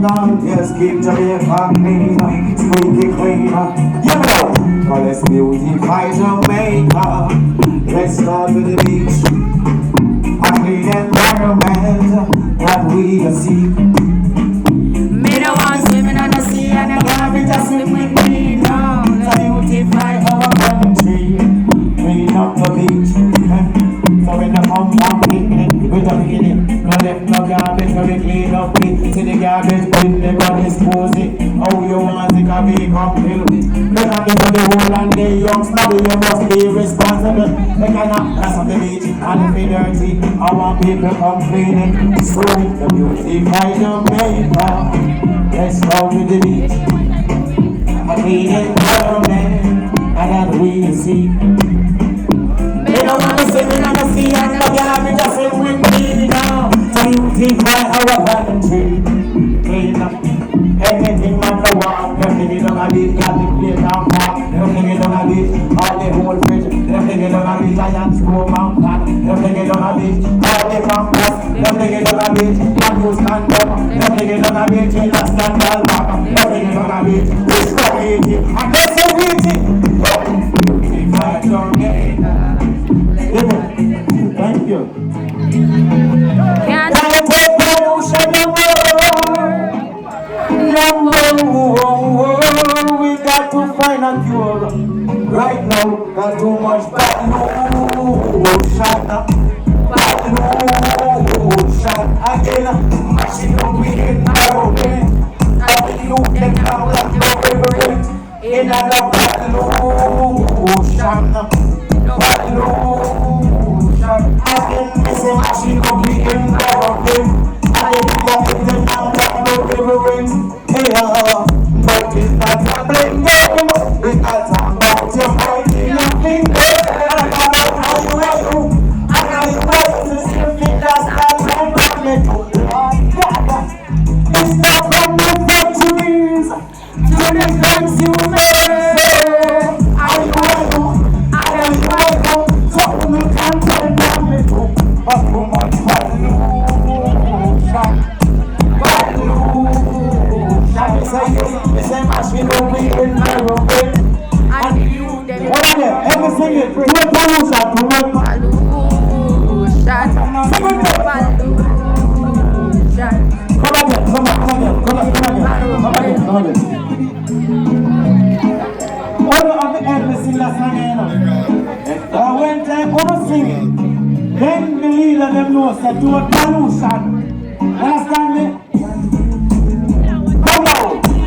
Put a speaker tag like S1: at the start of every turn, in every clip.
S1: God, yes, keep Jamaica clean, squeaky clean. You know, cause let's beautify Jamaica. Let's start with the beach, a clean environment that we seek.
S2: Me no want swimming on the sea and I garbage just swim with me now.
S1: To beautify our country, clean up the beach. So when the come down picnic, we don't get it. No left no garbage, so we clean up it. See the garbage bin, they gon' dispose it. How you want it can be complete. They can get to the whole and the youngster, you must be responsible. They cannot pass on the beach and be dirty. I want people come cleaning. So the beautify Jamaica. Let's go to the beach. A clean environment that we see. They don't want to swim in the sea and the garbage just swim with me now. To beautify our country. Clean up anything on the wall. Everything is on the beach, got the plate down park. Everything is on the beach, all the whole fridge. Everything is on the beach, giant school mountain. Everything is on the beach, all the campus. Everything is on the beach, campus stand up. Everything is on the beach, in the scandal park. Everything is on the beach, it's crazy. And that's the beauty. Beautify Jamaica. Thank you.
S2: Can't
S1: take pollution no more. We got to find a cure. Right now, got too much pollution. Pollution again. Machine up we in our way. And you can have like no favorite. In another pollution. I can miss a machine of the end of him. I am walking the town like no reverence. Hey, but it's not a blame game. It's not about your fighting your finger. I got out how you are. I got you right to see if it does not come back. It's not from the factories to the consumers. Are you right? So we can't tell them it took too much pollution. It's a machine of the environment. And you then what are they? Everything is free. Pollution. Come again. All of the everything that's hanging when they gonna sing it, then the leader them knows that do a pollution. Understand me? Come on,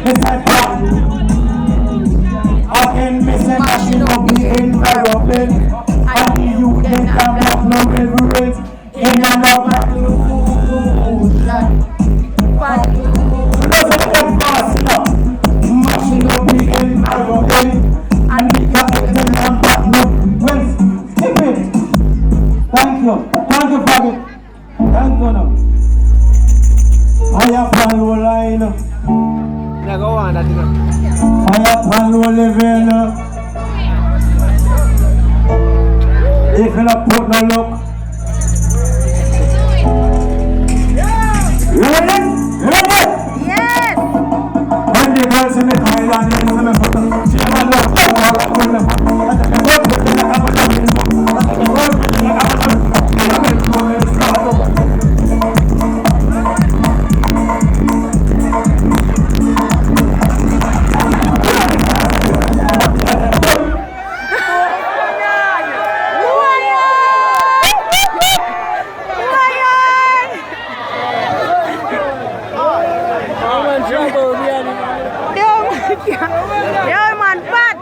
S1: it's a problem. Again, miss a machine of the environment. And you can have no reverence in another pollution. Machine of the environment. And we got it in well, keep it. Thank you for it. Thank you now. I have one line.
S3: Yeah, go on, that's enough.
S1: I have one living. If you don't put no look. You ready?
S2: yes.
S1: When the girls in the island, she never look.
S2: Yeah, man, bad.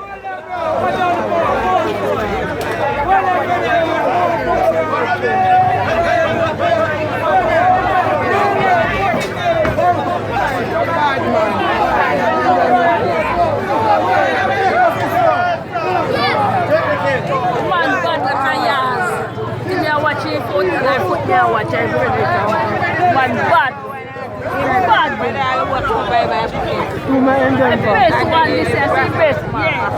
S2: Man, bad.
S3: Tu me entiendes?
S2: The best one, this is the best one. Yes.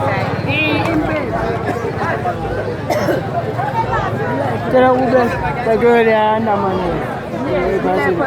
S3: Tell us who best the girl there and the man.